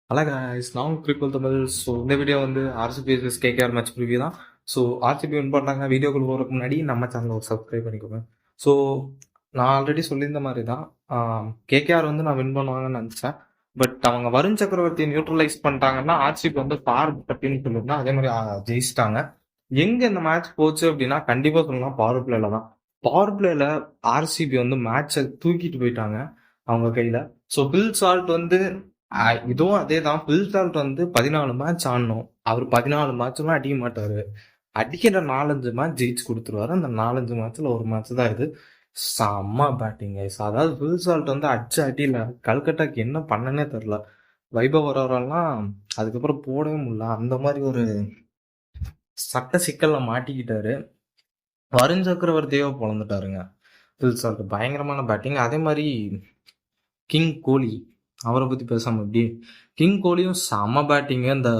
Hello guys, நான் கிரிக்கல் Tamil. So இந்த video வந்து RCB vs KKR match preview தான். ஸோ ஆர்சிபி வின் பண்ணாங்க. வீடியோக்குள்ள போகிறதுக்கு முன்னாடி நம்ம சேனலை ஒரு சப்ஸ்கிரைப் பண்ணிக்கோங்க. ஸோ நான் ஆல்ரெடி சொல்லியிருந்த மாதிரி தான் கேகேஆர் வந்து நான் வின் பண்ணுவாங்கன்னு நினச்சேன். பட் அவங்க வருண் சக்கரவர்த்தியை நியூட்ரலைஸ் பண்ணிட்டாங்கன்னா ஆர்சிபி வந்து பார் அப்படின்னு சொல்லியிருந்தா அதே மாதிரி ஜெயிச்சிட்டாங்க. எங்க இந்த மேட்ச் போச்சு அப்படின்னா கண்டிப்பாக சொல்லலாம் பவர் பிளேல தான். பவர் பிளேல ஆர்சிபி வந்து மேட்சை தூக்கிட்டு போயிட்டாங்க அவங்க கையில. ஸோ பில் சால்ட் வந்து இதுவும் அதே தான். பில் சால்ட் வந்து 14 மேட்ச் ஆடணும். அவர் 14 மேட்ச்லாம் அடிக்க மாட்டாரு. அடிக்கிற 4-5 மேட்ச் ஜெயிச்சு கொடுத்துருவாரு. அந்த 4-5 மேட்ச்ல ஒரு மேட்ச் தான் இது. செம்ம பேட்டிங் கைஸ். அதாவது பில் சால்ட் வந்து அடிச்ச அடியில கல்கட்டாக்கு என்ன பண்ணனே தெரில. வைபவ் வரவரெல்லாம் அதுக்கப்புறம் போடவே முடியல. அந்த மாதிரி ஒரு சட்ட சிக்கல்ல மாட்டிக்கிட்டாரு. வருண் சக்கரவர்த்தியோ பொழந்துட்டாருங்க. பில் சால்ட் பயங்கரமான பேட்டிங். அதே மாதிரி கிங் கோலி, அவரை பத்தி பேசாம எப்படி? கிங் கோலியும் செம பேட்டிங்கு. அந்த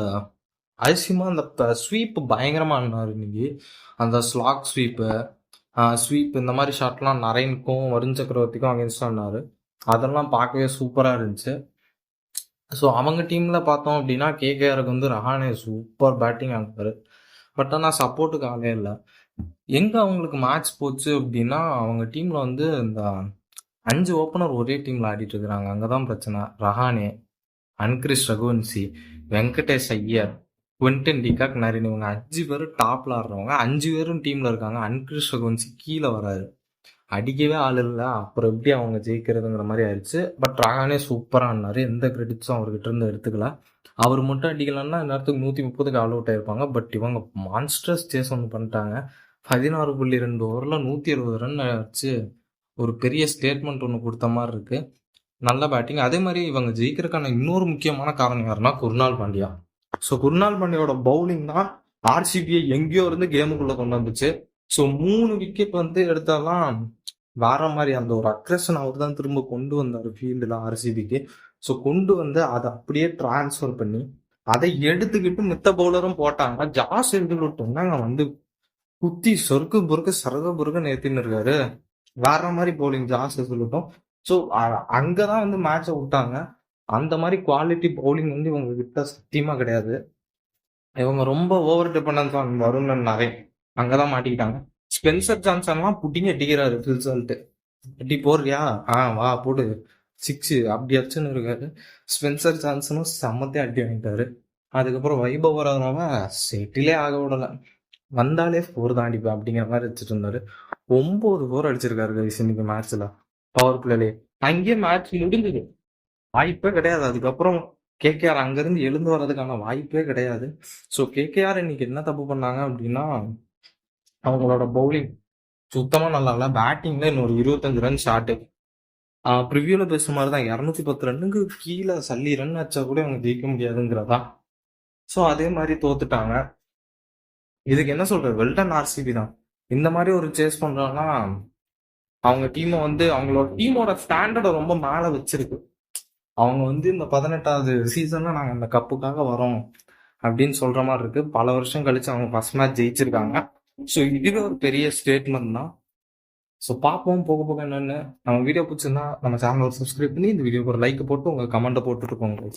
அதிசயமா அந்த ஸ்வீப் பயங்கரமா ஆடினாரு இன்னைக்கு. அந்த ஸ்லாக் ஸ்வீப் இந்த மாதிரி ஷாட்லாம் நரேனுக்கும் வருண் சக்கரவர்த்திக்கும் அகேன்ஸ்ட் ஆடினாரு. அதெல்லாம் பார்க்கவே சூப்பரா இருந்துச்சு. ஸோ அவங்க டீம்ல பார்த்தோம் அப்படின்னா கேகேஆருக்கு வந்து ரஹானே சூப்பர் பேட்டிங் ஆனாரு. பட் ஆனால் சப்போர்ட்டுக்கு ஆளே இல்லை. எங்க அவங்களுக்கு மேட்ச் போச்சு அப்படின்னா அவங்க டீம்ல வந்து இந்த 5 ஓப்பனர் ஒரே டீம்ல ஆடிட்டு இருக்கிறாங்க. அங்கதான் பிரச்சனை. ரஹானே, அன்கிரிஸ் ரகுவன்சி, வெங்கடேஷ் ஐயர், குவென்டன் டிகாக், நரேன், இவங்க 5 பேரும் டாப்ல ஆடுறவங்க. 5 பேரும் டீம்ல இருக்காங்க. அன்கிரிஸ் ரகுவன்சி கீழே வராரு. அடிக்கவே ஆள் இல்லை. அப்புறம் எப்படி அவங்க ஜெயிக்கிறதுங்கிற மாதிரி ஆயிடுச்சு. பட் ரஹானே சூப்பரா ஆடினாரு. எந்த கிரெடிட்ஸும் அவர்கிட்ட இருந்து எடுத்துக்கல. அவர் மட்டும் அடிக்கலன்னா நேரத்துக்கு 130க்கு ஆல் அவுட் ஆயிருப்பாங்க. பட் இவங்க மான்ஸ்டர்ஸ் சேஸ் ஒன்று பண்ணிட்டாங்க. 16.2 ஓவர்ல 170 ரன் வச்சு ஒரு பெரிய ஸ்டேட்மெண்ட் ஒன்று கொடுத்த மாதிரி இருக்கு. நல்ல பேட்டிங். அதே மாதிரி இவங்க ஜெயிக்கிறதுக்கான இன்னொரு முக்கியமான காரணம் யாருன்னா குர்னால் பாண்டியா. ஸோ குர்னால் பாண்டியோட பவுலிங் தான் ஆர்சிபியை எங்கேயோ இருந்து கேமுக்குள்ள கொண்டு வந்துச்சு. ஸோ 3 விக்கெட் வந்து எடுத்தாலாம் வேற மாதிரி அந்த ஒரு அக்ரெஷன் அவர் தான் திரும்ப கொண்டு வந்தார் ஃபீல்டில் ஆர்சிபிக்கு. ஸோ கொண்டு வந்து அதை அப்படியே டிரான்ஸ்ஃபர் பண்ணி அதை எடுத்துக்கிட்டு மித்த பவுலரும் போட்டாங்க. ஜாஸ் எல்டுலுட் அங்க வந்து குத்தி சொர்க்கு சரக பொறுக்க ஏத்தின்னு இருக்காரு. வேற மாதிரி பவுலிங் ஜாஸ் எல்டுலுட்டும். ஸோ அங்கதான் வந்து மேட்சை விட்டாங்க. அந்த மாதிரி குவாலிட்டி பவுலிங் வந்து இவங்க கிட்ட சத்தியமா கிடையாது. இவங்க ரொம்ப over dependence on Varun Naren. அங்கதான் மாட்டிக்கிட்டாங்க. ஸ்பென்சர் ஜான்சன்லாம் புட்டிங்க அடிக்கிறாரு பில் சால்ட். அடி போடுறியா? வா போடு 6 அப்படி அடிச்சுன்னு இருக்காரு. ஸ்பென்சர் ஜான்சனும் செம்மத்தே அடி வாங்கிட்டாரு. அதுக்கப்புறம் வைபவ் வரவங்க செட்டிலே ஆக விடல. வந்தாலே 4 தான் அடிப்பேன் அப்படிங்கிற மாதிரி வச்சுட்டு இருந்தாரு. 9 4 அடிச்சிருக்காரு கைஸ் இன்னைக்கு மேட்ச்ல பவர் பிளேலே. அங்கேயே மேட்ச் முடிஞ்சது. வாய்ப்பே கிடையாது. அதுக்கப்புறம் கேகேஆர் அங்கிருந்து எழுந்து வர்றதுக்கான வாய்ப்பே கிடையாது. ஸோ கேகேஆர் இன்னைக்கு என்ன தப்பு பண்ணாங்க அப்படின்னா அவங்களோட பவுலிங் சுத்தமா நல்லா இல்லை. பேட்டிங்ல இன்னொரு 25 ரன் ஷார்ட். ப்ரிவியூல பேசுற மாதிரி தான் 210 ரன்னுக்கு கீழே சல்லி ரன் வச்சா கூட அவங்க ஜெயிக்க முடியாதுங்கிறதா. ஸோ அதே மாதிரி தோத்துட்டாங்க. இதுக்கு என்ன சொல்றது, வெல்டன் ஆர்சிபி தான். இந்த மாதிரி ஒரு சேஸ் பண்றாங்கன்னா அவங்க டீமை வந்து அவங்களோட டீமோட ஸ்டாண்டர்டை ரொம்ப மேல வச்சிருக்கு. அவங்க வந்து இந்த 18வது சீசன்ல நாங்க அந்த கப்புக்காக வரோம் அப்படின்னு சொல்ற மாதிரி இருக்கு. பல வருஷம் கழிச்சு அவங்க ஃபர்ஸ்ட் மேட்ச் ஜெயிச்சிருக்காங்க. ஸோ இதுவே ஒரு பெரிய ஸ்டேட்மெண்ட் தான். ஸோ பார்ப்போம் போக போக என்னன்னு. நம்ம வீடியோ பிடிச்சிருந்தா நம்ம சேனல் ஒரு சப்ஸ்கிரைப் பண்ணி இந்த வீடியோக்கு ஒரு லைக் போட்டு உங்க கமெண்ட்டை போட்டுட்டு போங்க.